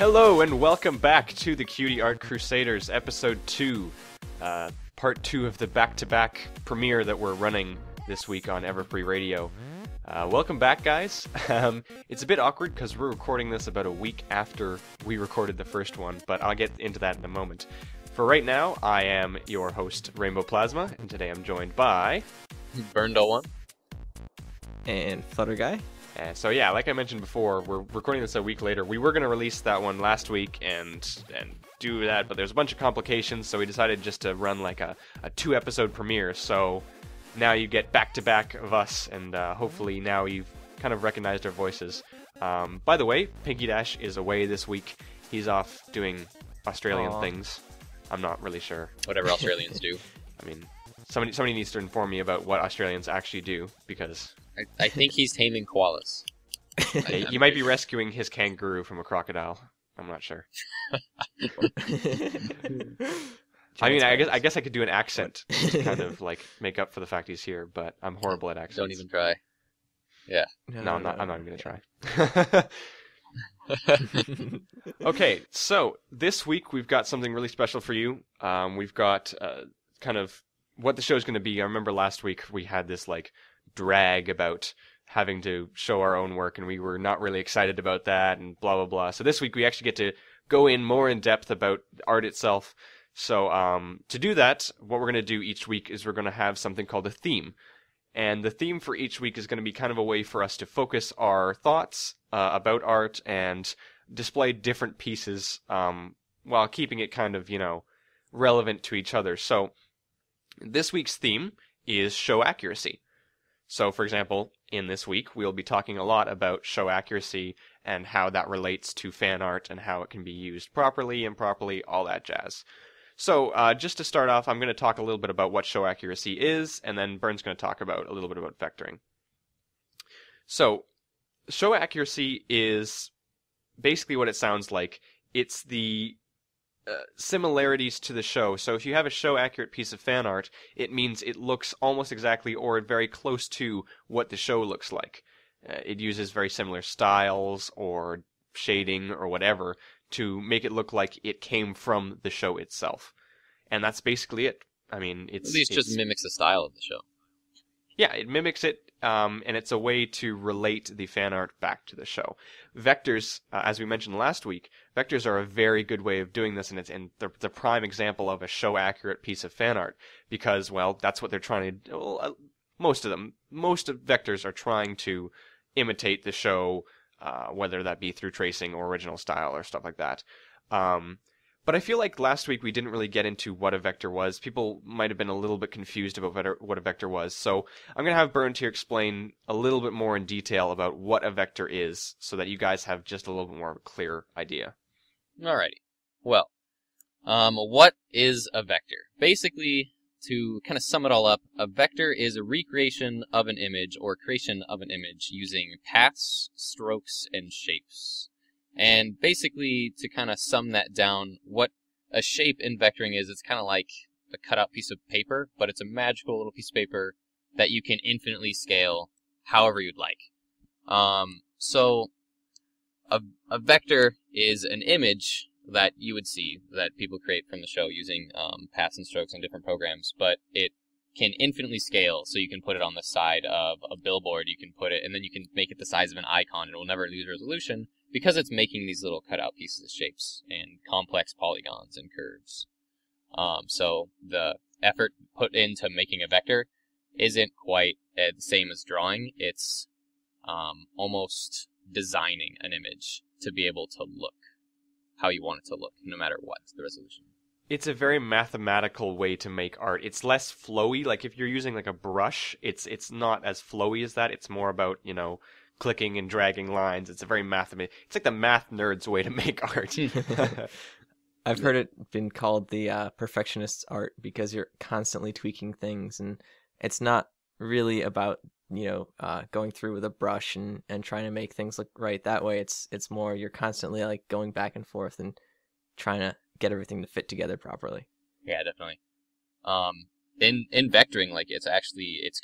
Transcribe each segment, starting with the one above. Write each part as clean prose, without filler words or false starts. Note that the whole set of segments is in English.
Hello and welcome back to the Cutie Art Crusaders, episode 2, part 2 of the back-to-back premiere that we're running this week on Everfree Radio. Welcome back, guys. It's a bit awkward because we're recording this about a week after we recorded the first one, but I'll get into that in a moment. For right now, I am your host, Rainbow Plasma, and today I'm joined by... Burndle1. And Flutter Guy. So yeah, like I mentioned before, we're recording this a week later. We were going to release that one last week and do that, but there's a bunch of complications, so we decided just to run like a 2-episode premiere. So now you get back-to-back of us, and hopefully now you've kind of recognized our voices. By the way, Pinky Dash is away this week. He's off doing Australian things. I'm not really sure. Whatever Australians do. I mean, somebody needs to inform me about what Australians actually do, because... I think he's taming koalas. You might be rescuing his kangaroo from a crocodile. I'm not sure. I mean, I guess I could do an accent to kind of like make up for the fact he's here, but I'm horrible at accents. Don't even try. Yeah. No, I'm not even gonna try. Okay, so this week we've got something really special for you. We've got kind of what the show's going to be. I remember last week we had this like drag about having to show our own work, and we were not really excited about that, and blah blah blah. So this week we actually get to go in more in depth about art itself. So to do that, what we're going to do each week is we're going to have something called a theme, and the theme for each week is going to be kind of a way for us to focus our thoughts about art and display different pieces while keeping it kind of, relevant to each other. So this week's theme is show accuracy. So, for example, in this week, we'll be talking a lot about show accuracy and how that relates to fan art and how it can be used properly, improperly, all that jazz. So, just to start off, I'm going to talk a little bit about what show accuracy is, and then Bern's going to talk about a little bit about vectoring. So, show accuracy is basically what it sounds like. It's the similarities to the show. So if you have a show-accurate piece of fan art, it means it looks almost exactly or very close to what the show looks like. It uses very similar styles or shading or whatever to make it look like it came from the show itself. And that's basically it. I mean, At least just mimics the style of the show. Yeah, it mimics it, and it's a way to relate the fan art back to the show. Vectors, as we mentioned last week, vectors are a very good way of doing this, and it's the prime example of a show-accurate piece of fan art, because, well, that's what they're trying to do. Well, most of vectors are trying to imitate the show, whether that be through tracing or original style or stuff like that. But I feel like last week we didn't really get into what a vector was. People might have been a little bit confused about what a vector was. So I'm going to have Bernd here explain a little bit more in detail about what a vector is so that you guys have just a little bit more of a clear idea. Alrighty. Well, what is a vector? Basically, to kind of sum it all up, a vector is a recreation of an image or creation of an image using paths, strokes, and shapes. And basically, to kind of sum that down, what a shape in vectoring is, it's kind of like a cutout piece of paper, but it's a magical little piece of paper that you can infinitely scale however you'd like. So a vector is an image that you would see that people create from the show using paths and strokes and different programs, but it can infinitely scale, so you can put it on the side of a billboard, you can put it, and then you can make it the size of an icon, and it will never lose resolution, because it's making these little cutout pieces of shapes and complex polygons and curves. So the effort put into making a vector isn't quite the same as drawing. It's almost designing an image to be able to look how you want it to look, no matter what the resolution. It's a very mathematical way to make art. It's less flowy. Like if you're using like a brush, it's not as flowy as that. It's more about, clicking and dragging lines. It's a very it's like the math nerd's way to make art. I've heard it been called the perfectionist's art because you're constantly tweaking things, and it's not really about going through with a brush and trying to make things look right that way. It's more you're constantly like going back and forth and trying to get everything to fit together properly. Yeah, definitely. In vectoring, like it's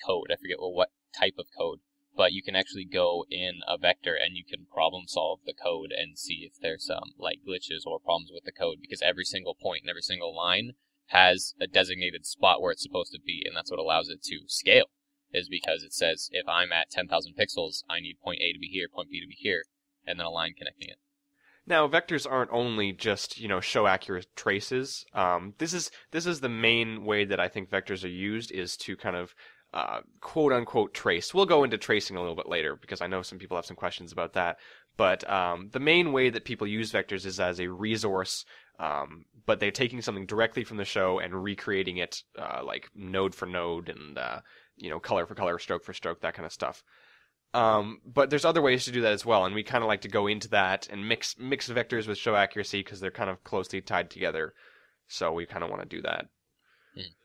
code. I forget what type of code. but you can actually go in a vector and you can problem solve the code and see if there's some like glitches or problems with the code, because every single point and every single line has a designated spot where it's supposed to be, and that's what allows it to scale, is because it says if I'm at 10,000 pixels, I need point A to be here, point B to be here, and then a line connecting it. Now, vectors aren't only just, show accurate traces. This is the main way that I think vectors are used, is to kind of quote unquote trace. We'll go into tracing a little bit later because I know some people have some questions about that. But the main way that people use vectors is as a resource, but they're taking something directly from the show and recreating it like node for node and color for color, stroke for stroke, that kind of stuff. But there's other ways to do that as well, and we kind of like to go into that and mix vectors with show accuracy because they're kind of closely tied together. So we kind of want to do that.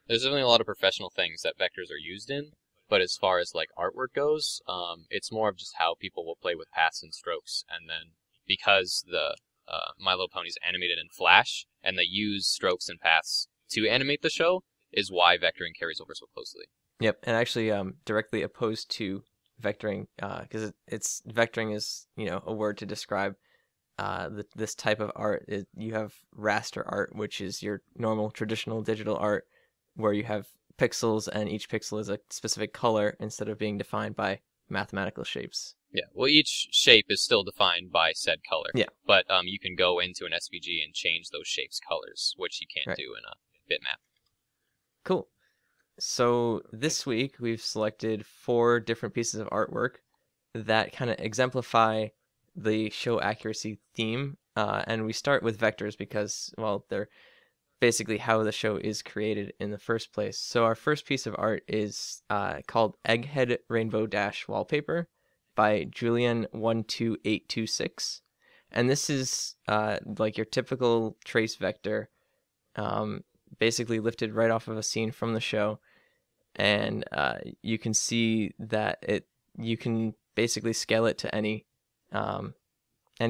There's definitely a lot of professional things that vectors are used in, but as far as like artwork goes, it's more of just how people will play with paths and strokes. And then because the My Little Pony is animated in Flash, and they use strokes and paths to animate the show, is why vectoring carries over so closely. Yep, and actually directly opposed to vectoring, because vectoring is a word to describe this type of art. You have raster art, which is your normal traditional digital art, where you have pixels and each pixel is a specific color instead of being defined by mathematical shapes. Yeah, well, each shape is still defined by said color. Yeah. But you can go into an SVG and change those shapes' colors, which you can't do in a bitmap. Cool. So this week we've selected 4 different pieces of artwork that kind of exemplify the show accuracy theme. And we start with vectors because, well, they're basically how the show is created in the first place. So our first piece of art is called Egghead Rainbow Dash Wallpaper by Julian12826. And this is like your typical trace vector, basically lifted right off of a scene from the show. And you can see that you can basically scale it to any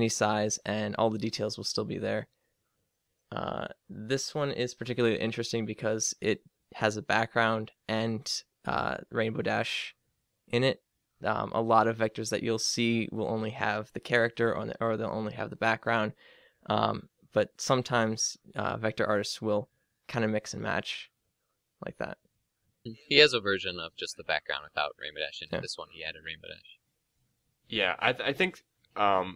size, and all the details will still be there. This one is particularly interesting because it has a background and Rainbow Dash in it. A lot of vectors that you'll see will only have the character or they'll only have the background. But sometimes vector artists will kind of mix and match like that. He has a version of just the background without Rainbow Dash in it. This one he added Rainbow Dash. Yeah, I think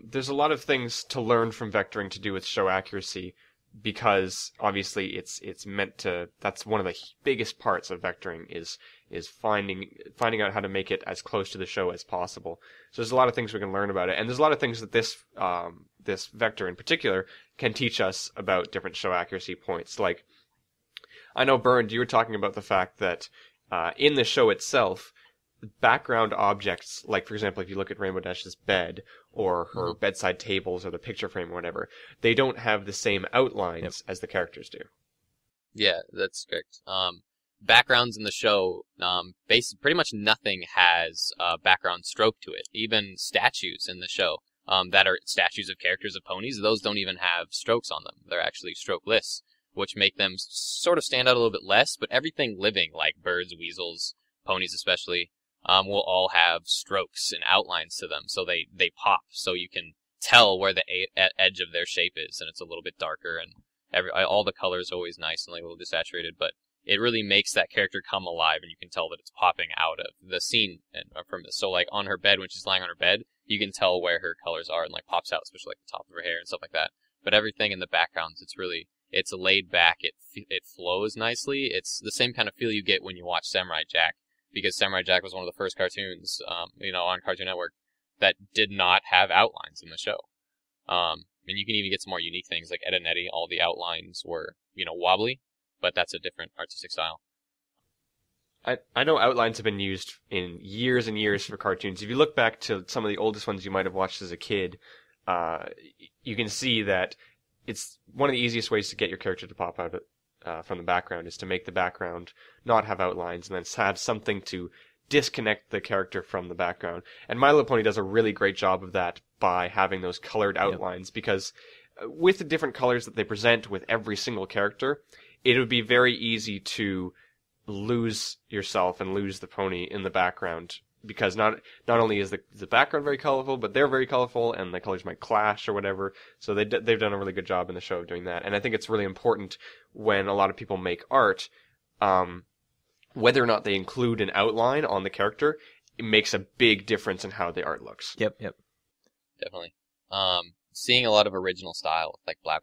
there's a lot of things to learn from vectoring to do with show accuracy, because obviously it's meant to. That's one of the biggest parts of vectoring is finding out how to make it as close to the show as possible. So there's a lot of things we can learn about it, and there's a lot of things that this vector in particular can teach us about different show accuracy points. Like, I know, Bernd, you were talking about the fact that in the show itself, background objects, like, for example, if you look at Rainbow Dash's bed or her bedside tables or the picture frame or whatever, they don't have the same outlines as the characters do. Yeah, that's correct. Backgrounds in the show, pretty much nothing has background stroke to it. Even statues in the show that are statues of characters of ponies, those don't even have strokes on them. They're actually strokeless, which make them sort of stand out a little bit less. But everything living, like birds, weasels, ponies especially, will all have strokes and outlines to them, so they pop, so you can tell where the edge of their shape is, and it's a little bit darker, and all the colors are always nice and like a little desaturated, but it really makes that character come alive, and you can tell that it's popping out of the scene so like on her bed, when she's lying on her bed, you can tell where her colors are and like pops out, especially like the top of her hair and stuff like that. But everything in the backgrounds, it's laid back, it flows nicely. It's the same kind of feel you get when you watch Samurai Jack, because Samurai Jack was one of the first cartoons, on Cartoon Network that did not have outlines in the show. And you can even get some more unique things, like Ed and Eddie, all the outlines were, wobbly, but that's a different artistic style. I know outlines have been used in years and years for cartoons. If you look back to some of the oldest ones you might have watched as a kid, you can see that it's one of the easiest ways to get your character to pop out from the background is to make the background not have outlines and then have something to disconnect the character from the background. And My Little Pony does a really great job of that by having those colored outlines, because with the different colors that they present with every single character, it would be very easy to lose yourself and lose the pony in the background because not only is the background very colorful, but they're very colorful, and the colors might clash or whatever. So they've done a really good job in the show of doing that. And I think it's really important when a lot of people make art, whether or not they include an outline on the character, it makes a big difference in how the art looks. Yep. Definitely. Seeing a lot of original style, like black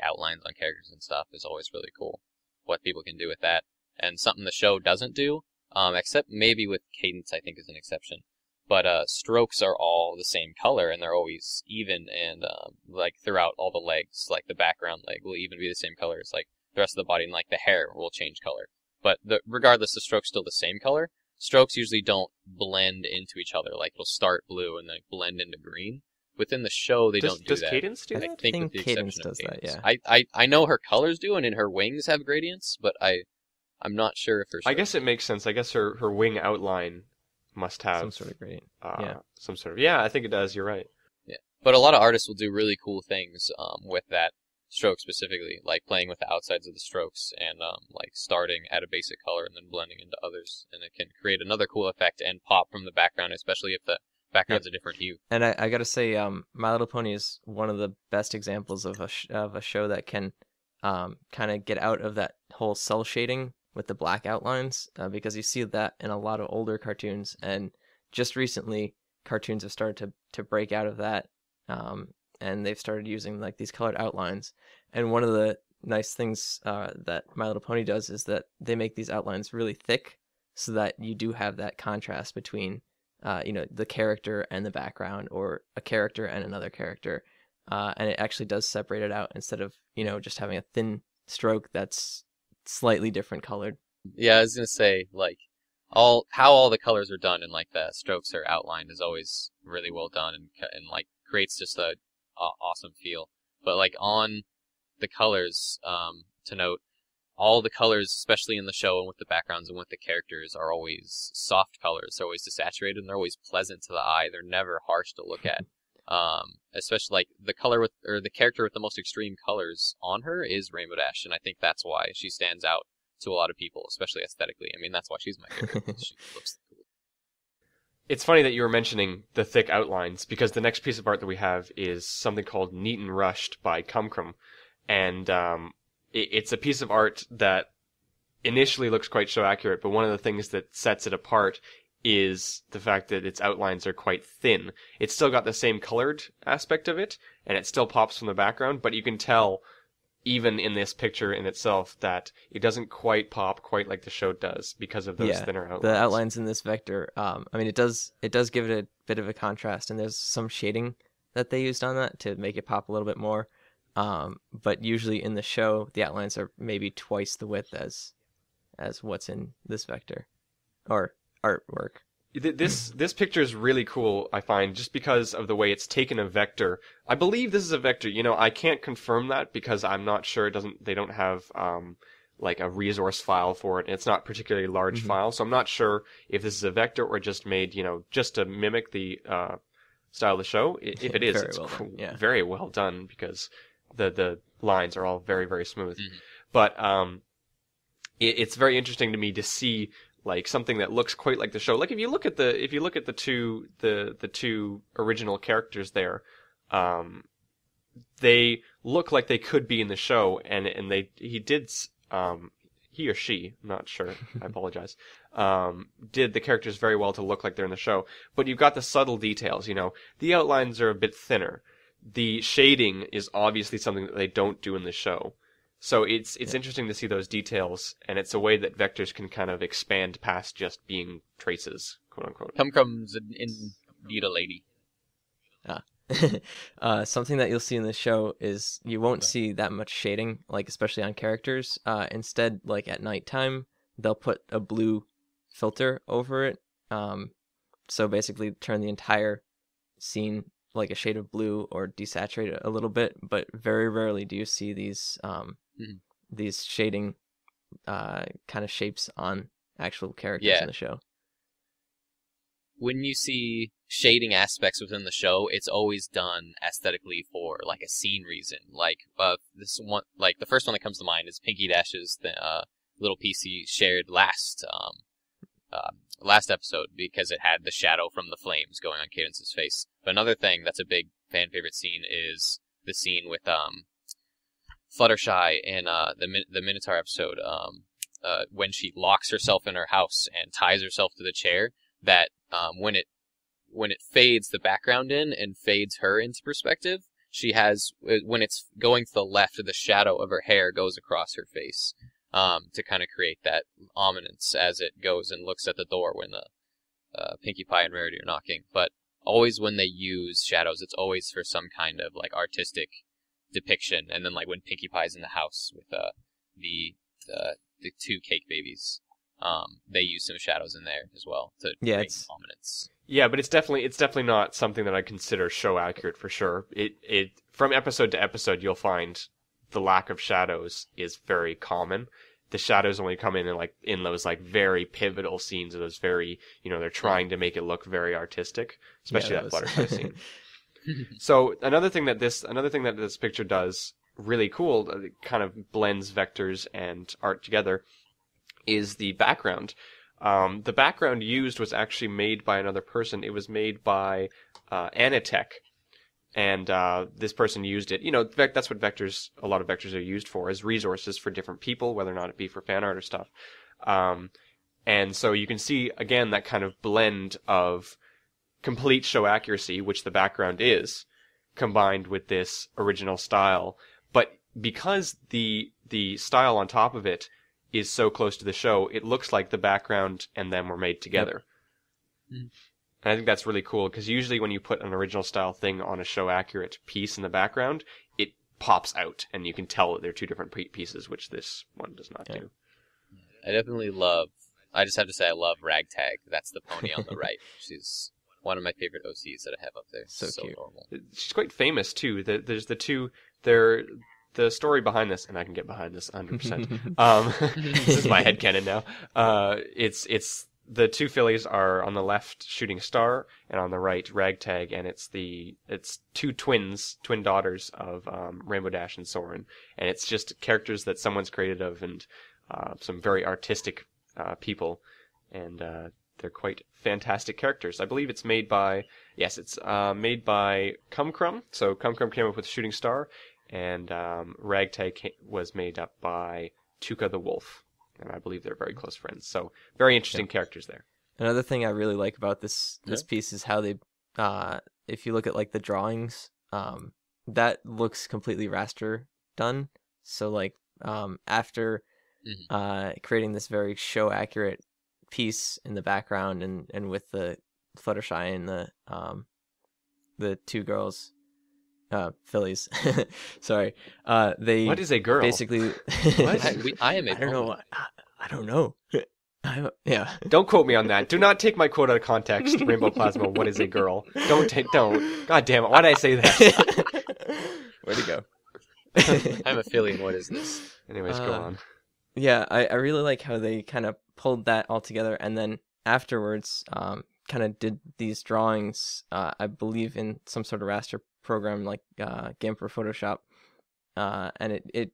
outlines on characters and stuff, is always really cool. What people can do with that, and something the show doesn't do, except maybe with Cadence, I think is an exception. But strokes are all the same color, and they're always even, and like throughout all the legs, like the background leg will even be the same color as like the rest of the body, and like the hair will change color. But regardless, the stroke's still the same color. Strokes usually don't blend into each other. Like it'll start blue and then blend into green. Within the show, they don't do does that. Cadence do that? I think with the Cadence exception of does that, Cadence. yeah. I know her colors do, and in her wings have gradients, but I'm not sure if her. I guess it makes sense. I guess her wing outline must have Some sort of gradient. some sort of. Yeah, I think it does. You're right. Yeah, but a lot of artists will do really cool things with that stroke specifically, like playing with the outsides of the strokes and like starting at a basic color and then blending into others, and it can create another cool effect and pop from the background, especially if the background's a different hue. And I gotta say, My Little Pony is one of the best examples of a show that can kind of get out of that whole cell shading with the black outlines, because you see that in a lot of older cartoons, and just recently cartoons have started to break out of that, and they've started using like these colored outlines. And one of the nice things that My Little Pony does is that they make these outlines really thick, so that you do have that contrast between the character and the background, or a character and another character, and it actually does separate it out instead of just having a thin stroke that's slightly different colored. Yeah, I was gonna say like how all the colors are done and like the strokes are outlined is always really well done, and like creates just a awesome feel. But like on the colors, to note, all the colors, especially in the show and with the backgrounds and with the characters, are always soft colors. They're always desaturated, and they're always pleasant to the eye. They're never harsh to look at. Especially like the character with the most extreme colors on her is Rainbow Dash, and I think that's why she stands out to a lot of people, especially aesthetically. I mean, that's why she's my favorite. She looks cool. It's funny that you were mentioning the thick outlines, because the next piece of art that we have is something called Neat and Rushed by Cumcrum, and it's a piece of art that initially looks quite show accurate, but one of the things that sets it apart is the fact that its outlines are quite thin. It's still got the same colored aspect of it, and it still pops from the background, but you can tell, even in this picture in itself, that it doesn't quite pop quite like the show does because of those thinner outlines. The outlines in this vector, it does give it a bit of a contrast, and there's some shading that they used on that to make it pop a little bit more. But usually in the show, the outlines are maybe twice the width as what's in this vector or artwork. This picture is really cool, I find, just because of the way it's taken a vector. I believe this is a vector. I can't confirm that because I'm not sure. They don't have like a resource file for it. And it's not a particularly large file, so I'm not sure if this is a vector or just made, just to mimic the style of the show. If it is, it's very well done, because the lines are all very, very smooth. But it's very interesting to me to see like something that looks quite like the show. Like if you look at the two original characters there, they look like they could be in the show, and he or she, I'm not sure, I apologize, did the characters very well to look like they're in the show. But you've got the subtle details, the outlines are a bit thinner. The shading is obviously something that they don't do in the show. So it's interesting to see those details, and it's a way that vectors can kind of expand past just being traces, quote unquote. Cumcrum's indeed a lady. Something that you'll see in the show is you won't see that much shading, like especially on characters. Instead, like at nighttime, they'll put a blue filter over it. So basically turn the entire scene like a shade of blue, or desaturate it a little bit. But very rarely do you see these shading kind of shapes on actual characters in the show. When you see shading aspects within the show, it's always done aesthetically for like a scene reason. Like this one, like the first one that comes to mind is Pinky Dash's little piece he shared last last episode because it had the shadow from the flames going on Cadence's face. But another thing that's a big fan favorite scene is the scene with Fluttershy in the Minotaur episode, when she locks herself in her house and ties herself to the chair. That when it fades the background in and fades her into perspective, she has, when it's going to the left, the shadow of her hair goes across her face, to kind of create that ominence as it goes and looks at the door when the Pinkie Pie and Rarity are knocking. But always when they use shadows, it's always for some kind of like artistic depiction. And then like when Pinkie Pie's in the house with the two cake babies, they use some shadows in there as well to create ominence. Yeah, but it's definitely not something that I consider show accurate for sure. It from episode to episode, you'll find the lack of shadows is very common. The shadows only come in those like very pivotal scenes, or those very, they're trying to make it look very artistic, especially that Fluttershy scene. So another thing that this picture does really cool, it kind of blends vectors and art together, is the background. The background used was actually made by another person. It was made by Anatech, and this person used it. That's what a lot of vectors are used for, as resources for different people, whether or not it be for fan art or stuff. And so you can see, again, that kind of blend of complete show accuracy, which the background is, combined with this original style. But because the style on top of it is so close to the show, it looks like the background and them were made together. Yep. And I think that's really cool, because usually when you put an original style thing on a show accurate piece in the background, it pops out and you can tell that they're two different pieces, which this one does not do. I just have to say I love Ragtag. That's the pony on the right. She's one of my favorite OCs that I have up there. So cute. Normal. She's quite famous too. There's the two, the story behind this, and I can get behind this 100%. This is my headcanon now. It's the two fillies are on the left Shooting Star, and on the right Ragtag, and it's two twin daughters of Rainbow Dash and Soren, and it's just characters that someone's created of, and some very artistic people, and they're quite fantastic characters. I believe it's made by made by Cumcrum. So Cumcrum came up with Shooting Star, and Ragtag was made up by Tuca the Wolf. And I believe they're very close friends. So very interesting characters there. Another thing I really like about this piece is how they, if you look at like the drawings, that looks completely raster done. So like after creating this very show accurate piece in the background, and with the Fluttershy and the two girls, fillies. Sorry. They. What is a girl? Basically. I am a. I don't know. I don't know. Yeah. Don't quote me on that. Do not take my quote out of context. Rainbow Plasma. What is a girl? Don't. God damn it! Why did I say that? Where'd it go? I'm a filly. What is this? Anyways, go on. Yeah, I really like how they kind of pulled that all together, and then afterwards, kind of did these drawings. I believe in some sort of raster program like GIMP or Photoshop, and it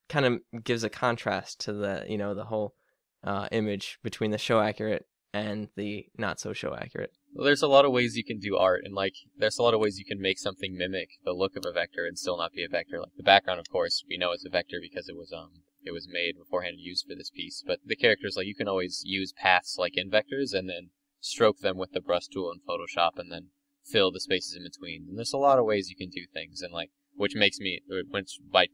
kind of gives a contrast to the whole image between the show accurate and the not so show accurate. Well, there's a lot of ways you can do art, and like there's a lot of ways you can make something mimic the look of a vector and still not be a vector. Like the background, of course, we know it's a vector because it was made beforehand and used for this piece. But the characters, like you can always use paths like in vectors and then stroke them with the brush tool in Photoshop and then fill the spaces in between. And there's a lot of ways you can do things, and like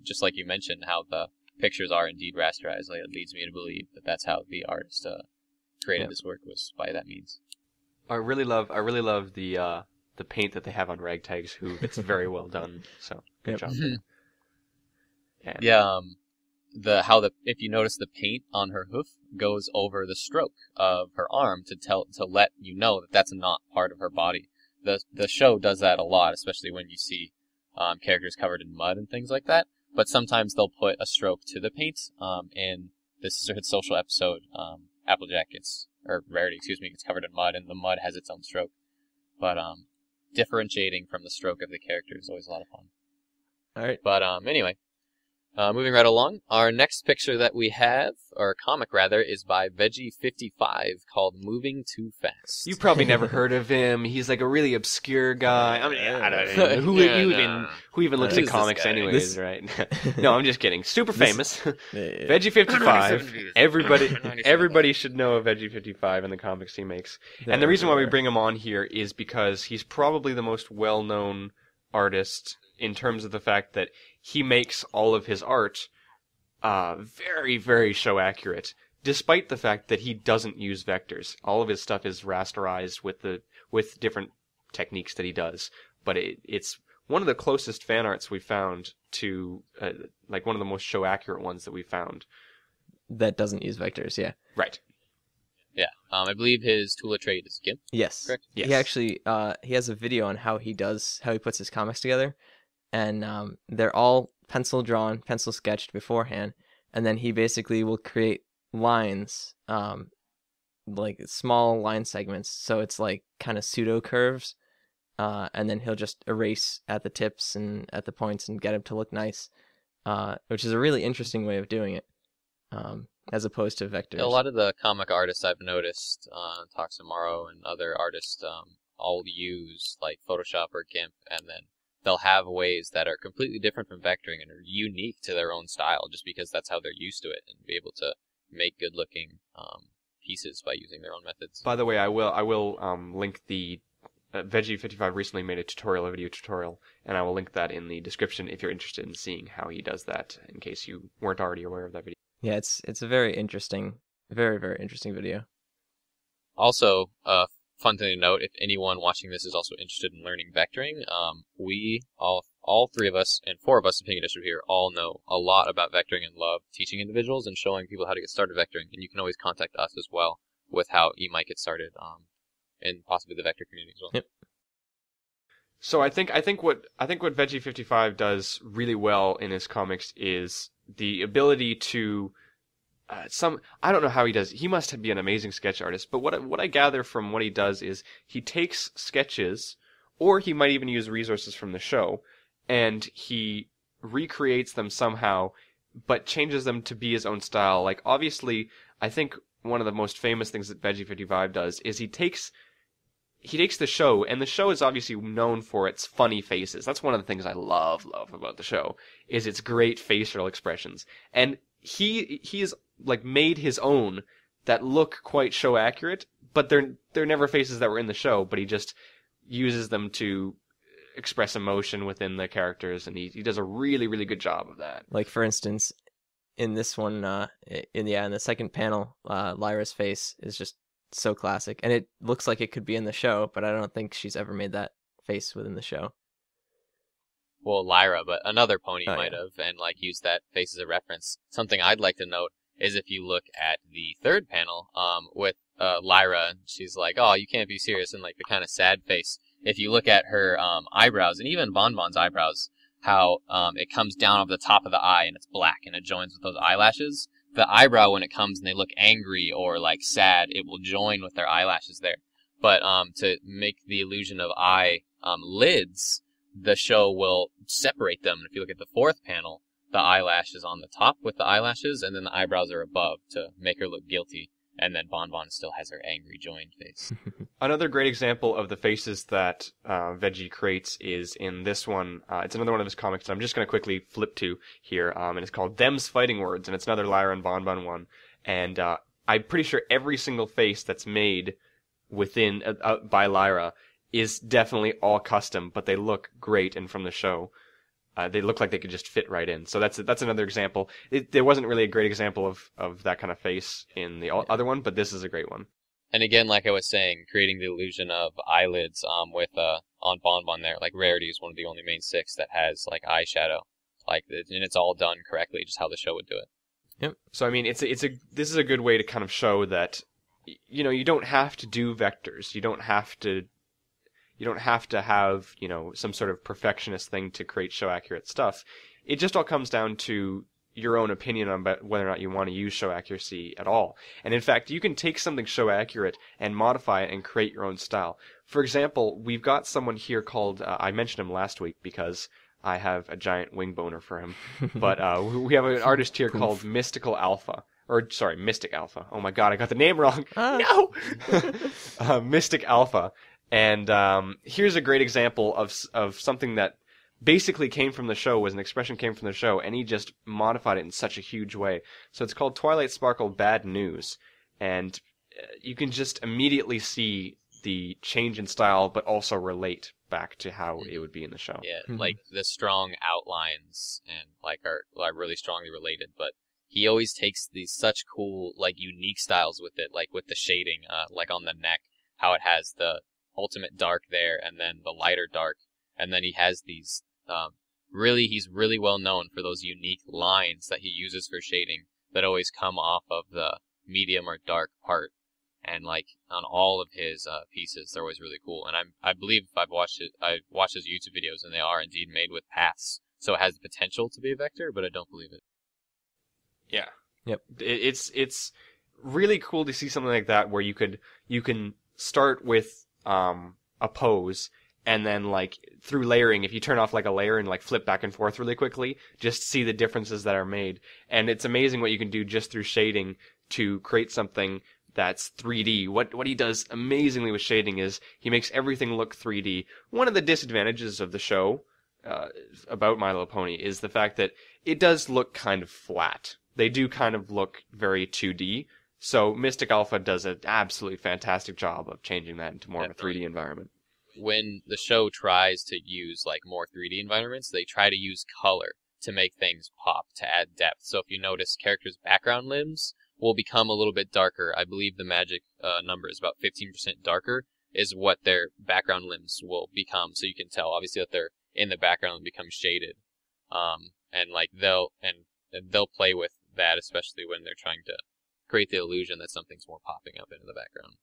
just like you mentioned, how the pictures are indeed rasterized. Like it leads me to believe that that's how the artist created this work, was by that means. I really love the paint that they have on Ragtag's hoof. It's very well done. So good job. And, if you notice, the paint on her hoof goes over the stroke of her arm to let you know that that's not part of her body. The show does that a lot, especially when you see characters covered in mud and things like that. But sometimes they'll put a stroke to the paint. In the Sisterhood Social episode, Applejack Rarity, gets covered in mud, and the mud has its own stroke. But differentiating from the stroke of the character is always a lot of fun. All right. But anyway, Moving right along, our next picture that we have, or comic rather, is by Veggie55 called Moving Too Fast. You've probably never heard of him. He's like a really obscure guy. I mean, I don't know. Who even looks at comics anyways, right? No, I'm just kidding. Super famous. Veggie55. Everybody should know of Veggie55 and the comics he makes. And the reason why we bring him on here is because he's probably the most well-known artist in terms of the fact that he makes all of his art very, very show accurate, despite the fact that he doesn't use vectors. All of his stuff is rasterized with different techniques that he does. But it's one of the closest fan arts we found to like one of the most show accurate ones that we found. That doesn't use vectors, yeah. Right. Yeah. I believe his tool of trade is GIMP. Yes. Correct? Yes. He actually he has a video on how he puts his comics together. And they're all pencil drawn, pencil sketched beforehand, and then he basically will create lines, like small line segments, so it's like kind of pseudo curves, and then he'll just erase at the tips and at the points and get them to look nice, which is a really interesting way of doing it, as opposed to vectors. A lot of the comic artists I've noticed, Toxamaro and other artists, all use like Photoshop or GIMP, and then they'll have ways that are completely different from vectoring and are unique to their own style just because that's how they're used to it and be able to make good-looking pieces by using their own methods. By the way, I will link the Veggie55 recently made a video tutorial, and I will link that in the description if you're interested in seeing how he does that, in case you weren't already aware of that video. Yeah, it's a very interesting, very, very interesting video. Also, fun thing to note, if anyone watching this is also interested in learning vectoring, we all three of us and four of us in Pink District here all know a lot about vectoring and love teaching individuals and showing people how to get started vectoring. And you can always contact us as well with how you might get started, in possibly the vector community as well. Yep. So I think what Veggie55 does really well in his comics is the ability to I don't know how he does. He must be an amazing sketch artist. But what I gather from what he does is he takes sketches, or he might even use resources from the show, and he recreates them somehow, but changes them to be his own style. Like obviously, I think one of the most famous things that Veggie55 does is he takes the show, and the show is obviously known for its funny faces. That's one of the things I love about the show, is its great facial expressions. And he's like made his own that look quite show accurate, but they're never faces that were in the show, but he just uses them to express emotion within the characters, and he does a really, really good job of that. Like for instance, in this one, in the second panel, Lyra's face is just so classic, and it looks like it could be in the show, but I don't think she's ever made that face within the show. Well, Lyra, but another pony might have, and like used that face as a reference. Something I'd like to note is if you look at the third panel, with Lyra, she's like, "Oh, you can't be serious," and like the kind of sad face. If you look at her eyebrows, and even Bonbon's eyebrows, how it comes down over the top of the eye and it's black and it joins with those eyelashes. The eyebrow, when it comes and they look angry or like sad, it will join with their eyelashes there. But to make the illusion of eye lids, the show will separate them. If you look at the fourth panel, the eyelash is on the top with the eyelashes, and then the eyebrows are above to make her look guilty. And then Bonbon still has her angry joined face. Another great example of the faces that Veggie creates is in this one. It's another one of his comics that I'm just going to quickly flip to here, and it's called Them's Fighting Words, and it's another Lyra and Bonbon one. And I'm pretty sure every single face that's made within by Lyra is definitely all custom, but they look great and from the show. They look like they could just fit right in. So that's another example. There wasn't really a great example of that kind of face in the other one, but this is a great one. And again, like I was saying, creating the illusion of eyelids with on Bonbon there, like Rarity is one of the only main six that has like eyeshadow, like, and it's all done correctly, just how the show would do it. Yep. So I mean, this is a good way to kind of show that, you know, you don't have to do vectors. You don't have to have, you know, some sort of perfectionist thing to create show accurate stuff. It just all comes down to your own opinion on whether or not you want to use show accuracy at all. And in fact, you can take something show accurate and modify it and create your own style. For example, we've got someone here called, I mentioned him last week because I have a giant wing boner for him. But we have an artist here called Mystic Alpha. Oh my god, I got the name wrong. No! Mystic Alpha. And here's a great example of something that basically came from the show, was an expression came from the show, and he just modified it in such a huge way. So it's called Twilight Sparkle Bad News. And you can just immediately see the change in style, but also relate back to how it would be in the show. Yeah, like the strong outlines and like are really strongly related, but he always takes these such cool, like, unique styles with it, like with the shading, like on the neck, how it has the ultimate dark there, and then the lighter dark, and then he has these, he's really well known for those unique lines that he uses for shading that always come off of the medium or dark part, and like on all of his pieces, they're always really cool. And I believe I've watched his YouTube videos, and they are indeed made with paths, so it has the potential to be a vector, but I don't believe it. Yeah. Yep. It's really cool to see something like that where you can start with a pose, and then like through layering, if you turn off like a layer and like flip back and forth really quickly, just see the differences that are made. And it's amazing what you can do just through shading to create something that's 3D. What he does amazingly with shading is he makes everything look 3D. One of the disadvantages of the show about My Little Pony is the fact that it does look kind of flat. They do kind of look very 2D. So Mystic Alpha does an absolutely fantastic job of changing that into more of a 3D environment. When the show tries to use like more 3D environments, they try to use color to make things pop, to add depth. So if you notice, characters' background limbs will become a little bit darker. I believe the magic number is about 15% darker is what their background limbs will become. So you can tell, obviously, that they're in the background and become shaded. And like they'll play with that, especially when they're trying to create the illusion that something's more popping up into the background.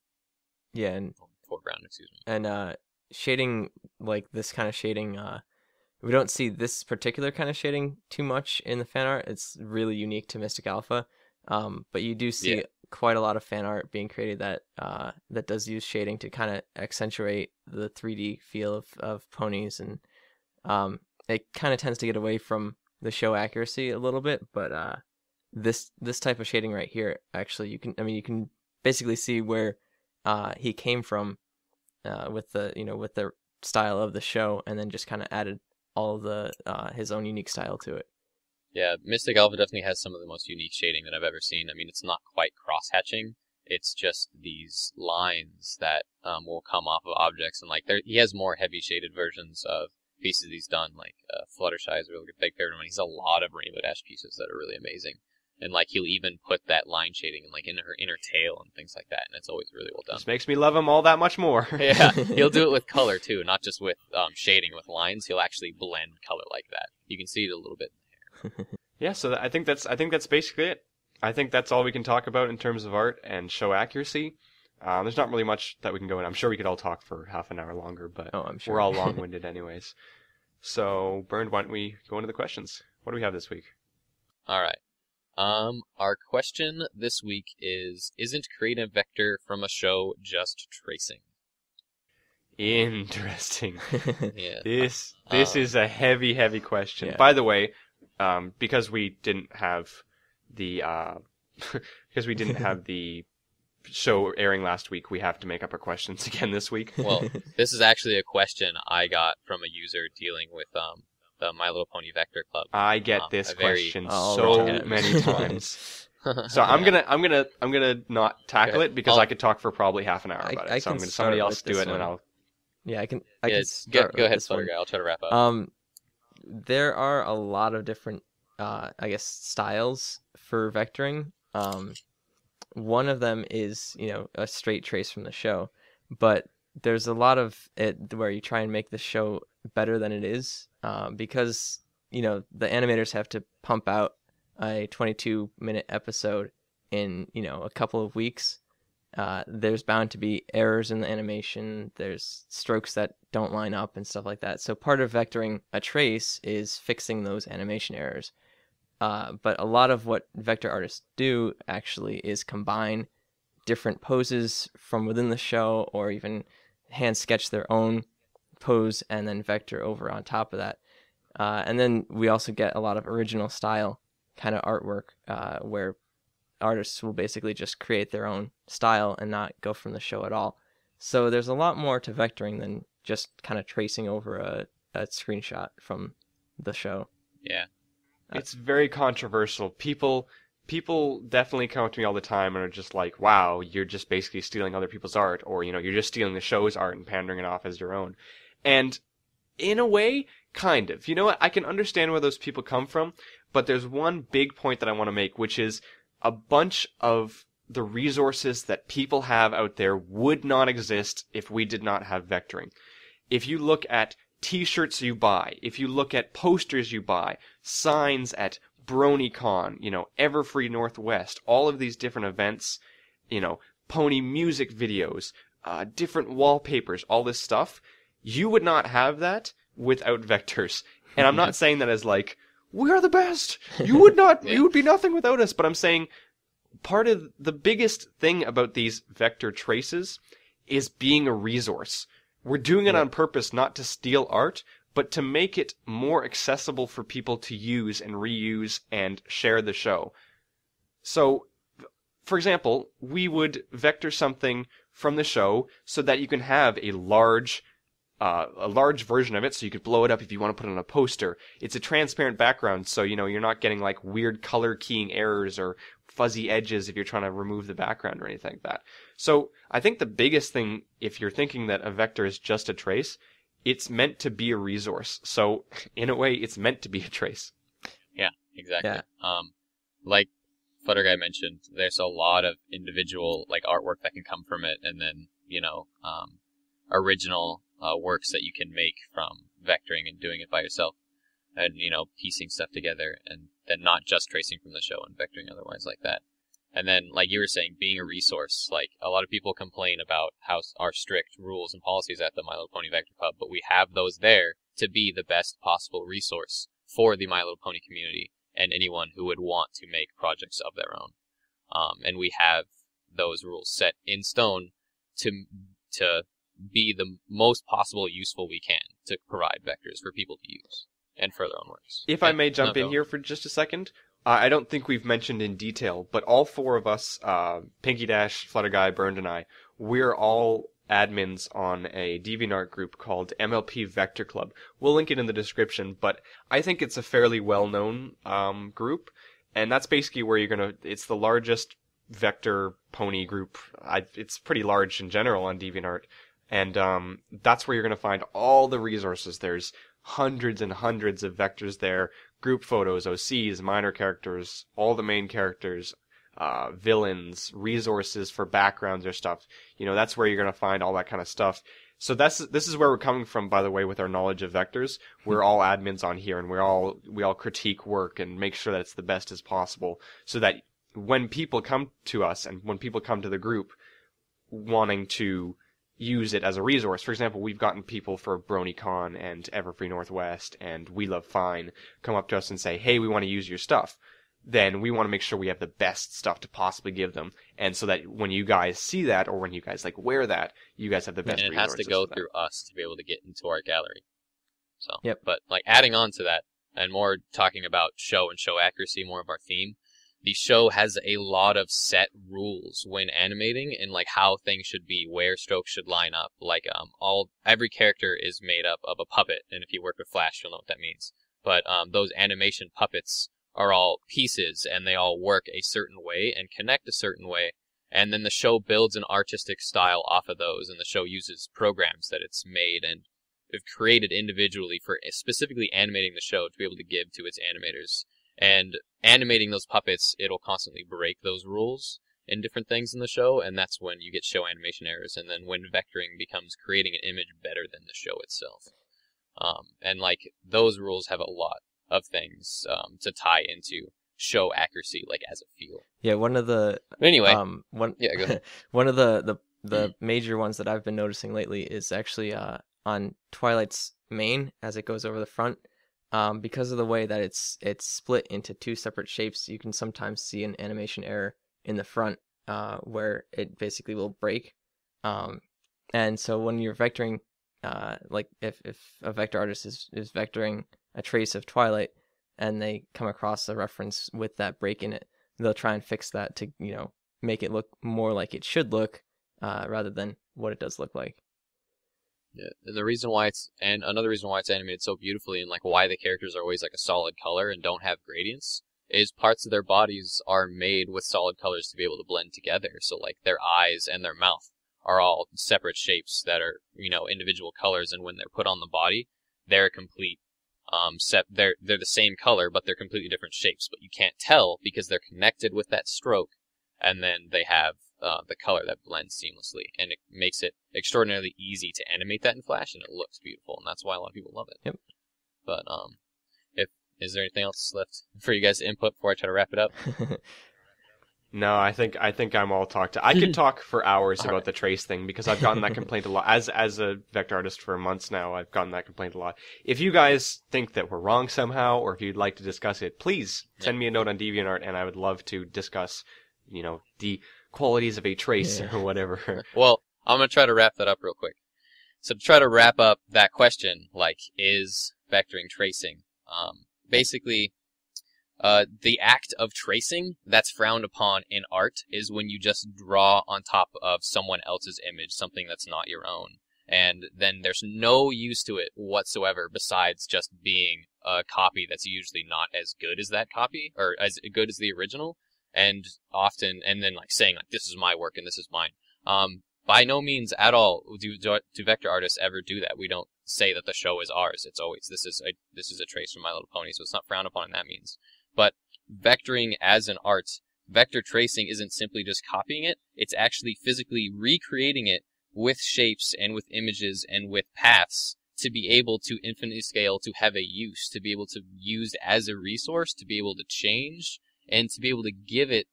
Yeah, and foreground, excuse me. And shading, like this kind of shading, we don't see this particular kind of shading too much in the fan art. It's really unique to Mystic Alpha. But you do see quite a lot of fan art being created that that does use shading to kind of accentuate the 3D feel of ponies, and it kind of tends to get away from the show accuracy a little bit. But this type of shading right here, actually, you can basically see where he came from with the style of the show, and then just kind of added all of the his own unique style to it. Yeah, Mystic Alpha definitely has some of the most unique shading that I've ever seen. I mean, it's not quite cross-hatching. It's just these lines that will come off of objects. And like he has more heavy shaded versions of pieces he's done. Like Fluttershy is a really big favorite one. He has a lot of Rainbow Dash pieces that are really amazing. And like he'll even put that line shading in, like in her inner tail and things like that. And it's always really well done. This makes me love him all that much more. Yeah, he'll do it with color too, not just with shading with lines. He'll actually blend color like that. You can see it a little bit. Yeah, so I think that's basically it. I think that's all we can talk about in terms of art and show accuracy. There's not really much that we can go in. I'm sure we could all talk for half an hour longer, but I'm sure. We're all long-winded anyways. So, Bernd, why don't we go into the questions? What do we have this week? All right. Our question this week is, isn't creative vector from a show just tracing? Interesting. Yeah. This is a heavy question. Yeah. By the way, because we didn't have the show airing last week, we have to make up our questions again this week. Well, this is actually a question I got from a user dealing with the My Little Pony Vector Club. I get this question many times. So Yeah. I'm gonna not tackle it because I could talk for probably half an hour about it. So I'm gonna somebody else do it, and then I'll. Yeah, I can. Go ahead, Flutter Guy. I'll try to wrap up. There are a lot of different, styles for vectoring. One of them is, a straight trace from the show, but there's a lot of it where you try and make the show better than it is, because, the animators have to pump out a 22-minute episode in, a couple of weeks. There's bound to be errors in the animation. There's strokes that don't line up and stuff like that. So part of vectoring a trace is fixing those animation errors. But a lot of what vector artists do actually is combine different poses from within the show, or even hand sketch their own pose and then vector over on top of that. And then we also get a lot of original style kind of artwork where artists will basically just create their own style and not go from the show at all. So there's a lot more to vectoring than just kind of tracing over a screenshot from the show. Yeah. It's very controversial. People definitely come up to me all the time and are just like, wow, you're just basically stealing other people's art, or, you know, you're just stealing the show's art and pandering it off as your own. And in a way, kind of. You know what? I can understand where those people come from, but there's one big point that I want to make, which is a bunch of the resources that people have out there would not exist if we did not have vectoring. If you look at t-shirts you buy, if you look at posters you buy, signs at BronyCon, you know, Everfree Northwest, all of these different events, you know, pony music videos, different wallpapers, all this stuff, you would not have that without vectors. And I'm not saying that as like, we are the best. You would not, you would be nothing without us. But I'm saying part of the biggest thing about these vector traces is being a resource. We're doing it on purpose, not to steal art, but to make it more accessible for people to use and reuse and share the show. So, for example, we would vector something from the show so that you can have a large version of it, so you could blow it up if you want to put it on a poster. It's a transparent background, so, you know, you're not getting like weird color keying errors or fuzzy edges if you're trying to remove the background or anything like that. So I think the biggest thing, if you're thinking that a vector is just a trace, it's meant to be a resource. So in a way, it's meant to be a trace. Yeah, exactly. Yeah. Like Flutter Guy mentioned, there's a lot of individual like artwork that can come from it, and then, you know, original works that you can make from vectoring and doing it by yourself, and, you know, piecing stuff together, and then not just tracing from the show and vectoring otherwise like that. And then, like you were saying, being a resource. Like, a lot of people complain about how our strict rules and policies at the My Little Pony Vector Club, but we have those there to be the best possible resource for the My Little Pony community and anyone who would want to make projects of their own. And we have those rules set in stone to be the most possible useful we can to provide vectors for people to use and for their own works. If I may jump in here for just a second, I don't think we've mentioned in detail, but all four of us, Pinky Dash, Flutter Guy, Burned, and I, we're all admins on a DeviantArt group called MLP Vector Club. We'll link it in the description, but I think it's a fairly well-known group, and that's basically where you're gonna. It's the largest vector pony group. It's pretty large in general on DeviantArt, and that's where you're gonna find all the resources. There's hundreds and hundreds of vectors there, group photos, OCs, minor characters, all the main characters, villains, resources for backgrounds or stuff. You know, that's where you're going to find all that kind of stuff. So this is where we're coming from, by the way, with our knowledge of vectors. We're all admins on here, and we all critique work and make sure that it's the best as possible, so that when people come to us and when people come to the group wanting to use it as a resource. For example, we've gotten people for BronyCon and Everfree Northwest and We Love Fine come up to us and say, hey, we want to use your stuff. Then we want to make sure we have the best stuff to possibly give them. And so that when you guys see that, or when you guys like wear that, you guys have the best resources. And it has to go through us to be able to get into our gallery. So, yep. But like adding on to that, and more talking about show and show accuracy, more of our theme, the show has a lot of set rules when animating and like how things should be, where strokes should line up. Like every character is made up of a puppet, and if you work with Flash, you'll know what that means. But those animation puppets are all pieces, and they all work a certain way and connect a certain way. And then the show builds an artistic style off of those, and the show uses programs that it's made and created individually for specifically animating the show to be able to give to its animators. And animating those puppets, it'll constantly break those rules in different things in the show, and that's when you get show animation errors, and then when vectoring becomes creating an image better than the show itself. And like those rules have a lot of things to tie into show accuracy, like as a feel. Yeah, one of the anyway, go ahead. One of the major ones that I've been noticing lately is actually on Twilight's mane as it goes over the front. Because of the way that it's split into two separate shapes, you can sometimes see an animation error in the front where it basically will break. And so when you're vectoring, like if a vector artist is vectoring a trace of Twilight and they come across a reference with that break in it, they'll try and fix that to, make it look more like it should look, rather than what it does look like. Yeah, and another reason why it's animated so beautifully, and like why the characters are always like a solid color and don't have gradients, is parts of their bodies are made with solid colors to be able to blend together. So like their eyes and their mouth are all separate shapes that are, individual colors, and when they're put on the body, they're a complete they're the same color, but they're completely different shapes. But you can't tell because they're connected with that stroke, and then they have the color that blends seamlessly, and it makes it extraordinarily easy to animate that in Flash, and it looks beautiful, and that's why a lot of people love it. Yep. But is there anything else left for you guys to input before I try to wrap it up? No, I think I'm all talked. I could talk for hours about the trace thing because I've gotten that complaint a lot. As a vector artist for months now, I've gotten that complaint a lot. If you guys think that we're wrong somehow, or if you'd like to discuss it, please send me a note on DeviantArt, and I would love to discuss, the qualities of a trace or whatever. Well, I'm gonna try to wrap that up real quick. So to try to wrap up that question, like, is vectoring tracing? Basically, the act of tracing that's frowned upon in art is when you just draw on top of someone else's image, something that's not your own. And then there's no use to it whatsoever besides just being a copy that's usually not as good as that copy, or as good as the original. And then like saying like, this is my work and this is mine. By no means at all do vector artists ever do that. We don't say that the show is ours. It's always, this is a trace from My Little Pony, so it's not frowned upon in that means. But vectoring as an art, vector tracing isn't simply just copying it. It's actually physically recreating it with shapes and with images and with paths to be able to infinitely scale, to have a use, to be able to use as a resource, to be able to change, and to be able to give it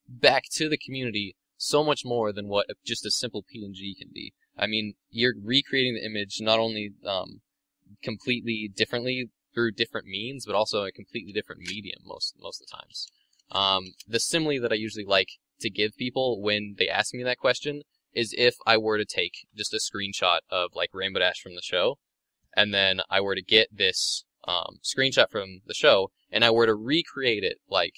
back to the community so much more than what just a simple PNG can be. I mean, you're recreating the image not only completely differently through different means, but also a completely different medium most of the times. The simile that I usually like to give people when they ask me that question is if I were to take just a screenshot of like Rainbow Dash from the show, and then I were to get this screenshot from the show, and I were to recreate it like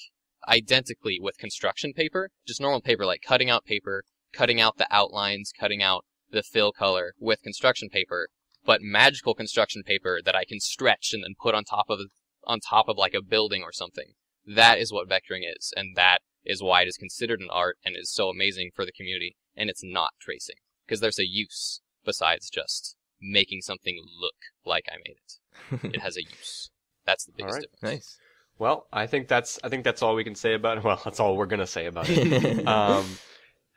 identically with construction paper, just normal paper, like cutting out paper, cutting out the outlines, cutting out the fill color with construction paper, but magical construction paper that I can stretch and then put on top of like a building or something. That is what vectoring is, and that is why it is considered an art and is so amazing for the community. And it's not tracing, because there's a use besides just making something look like I made it. It has a use. That's the biggest difference. Nice. Well, I think that's all we can say about it. Well, that's all we're gonna say about it.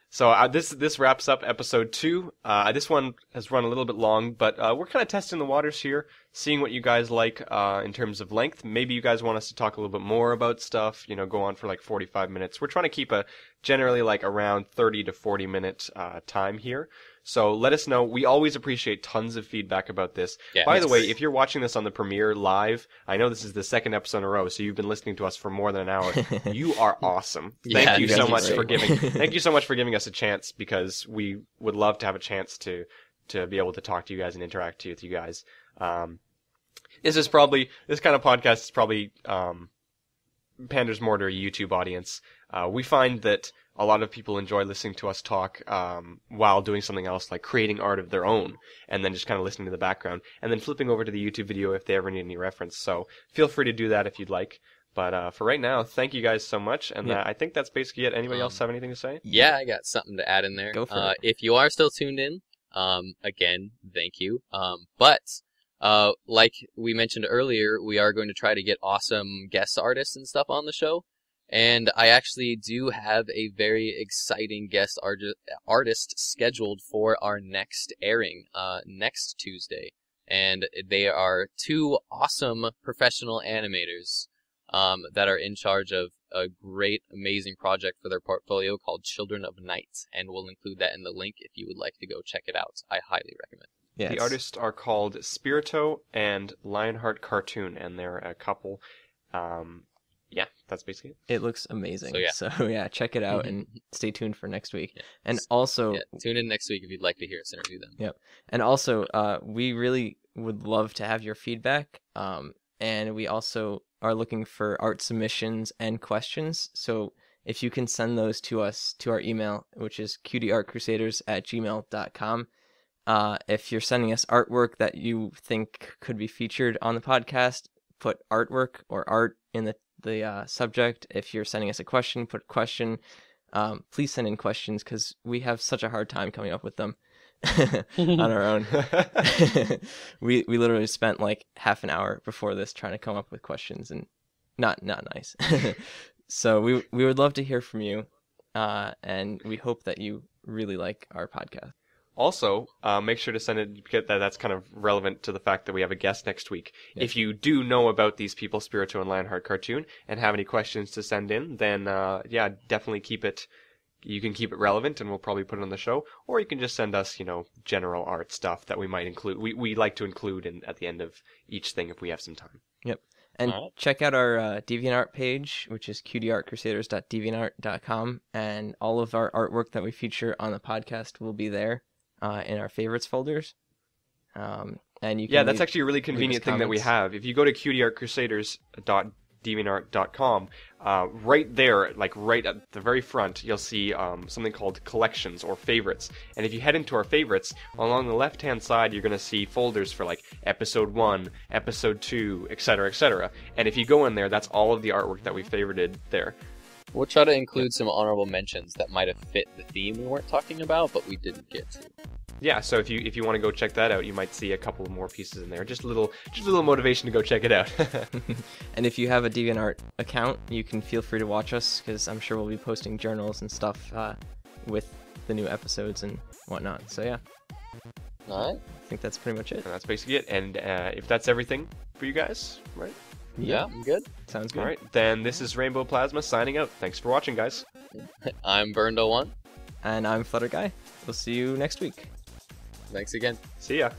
So this wraps up episode 2. This one has run a little bit long, but we're kind of testing the waters here, seeing what you guys like in terms of length. Maybe you guys want us to talk a little bit more about stuff, go on for like 45 minutes. We're trying to keep a generally like around 30 to 40 minute time here. So let us know. We always appreciate tons of feedback about this. Yeah, by the way, if you're watching this on the premiere live, I know this is the second episode in a row, so you've been listening to us for more than an hour. You are awesome. Thank you so much for giving us a chance, because we would love to have a chance to be able to talk to you guys and interact with you guys. This kind of podcast is probably panders more to a YouTube audience. We find that a lot of people enjoy listening to us talk while doing something else, like creating art of their own, and then just kind of listening to the background, and then flipping over to the YouTube video if they ever need any reference. So feel free to do that if you'd like. But for right now, thank you guys so much, and I think that's basically it. Anybody else have anything to say? Yeah, I got something to add in there. Go for it. If you are still tuned in, again, thank you. But like we mentioned earlier, we are going to try to get awesome guest artists and stuff on the show. And I actually do have a very exciting guest artist scheduled for our next airing next Tuesday. And they are 2 awesome professional animators that are in charge of a great, amazing project for their portfolio called Children of Night. And we'll include that in the link if you would like to go check it out. I highly recommend. Yes. The artists are called Spirito and Lionheart Cartoon, and they're a couple. Yeah, that's basically it. It looks amazing. So yeah, check it out and stay tuned for next week. Yeah. And also, tune in next week if you'd like to hear us interview them. Yep. And also, we really would love to have your feedback. and we also are looking for art submissions and questions. So if you can send those to us to our email, which is cutieartcrusaders@gmail.com. If you're sending us artwork that you think could be featured on the podcast, put artwork or art in the subject. If you're sending us a question, put question. Please send in questions because we have such a hard time coming up with them on our own. We literally spent like half an hour before this trying to come up with questions, and not nice. So we would love to hear from you, and we hope that you really like our podcast. Also, make sure to send it, because that's kind of relevant to the fact that we have a guest next week. Yes. If you do know about these people, Spirito and Lionheart Cartoon, and have any questions to send in, then definitely keep it. You can keep it relevant, and we'll probably put it on the show. Or you can just send us, general art stuff that we might include. We like to include at the end of each thing if we have some time. Yep. And check out our DeviantArt page, which is cutieartcrusaders.deviantart.com, and all of our artwork that we feature on the podcast will be there in our favorites folders. And you can that's actually a really convenient thing that we have. If you go to cutieartcrusaders.deviantart.com, right there, like right at the very front, you'll see something called collections or favorites. And if you head into our favorites, along the left-hand side, you're going to see folders for like episode 1, episode 2, etc., etc. And if you go in there, that's all of the artwork that we favorited there. We'll try to include some honorable mentions that might have fit the theme we weren't talking about, but we didn't get to. Yeah, so if you want to go check that out, you might see a couple more pieces in there. Just a little motivation to go check it out. And if you have a DeviantArt account, you can feel free to watch us, because I'm sure we'll be posting journals and stuff with the new episodes and whatnot. So yeah. All right. I think that's pretty much it. And that's basically it. And if that's everything for you guys, right? Yeah, I'm good. Sounds good. All right, then this is Rainbow Plasma signing out. Thanks for watching, guys. I'm Burndo1. And I'm Flutter Guy. We'll see you next week. Thanks again. See ya.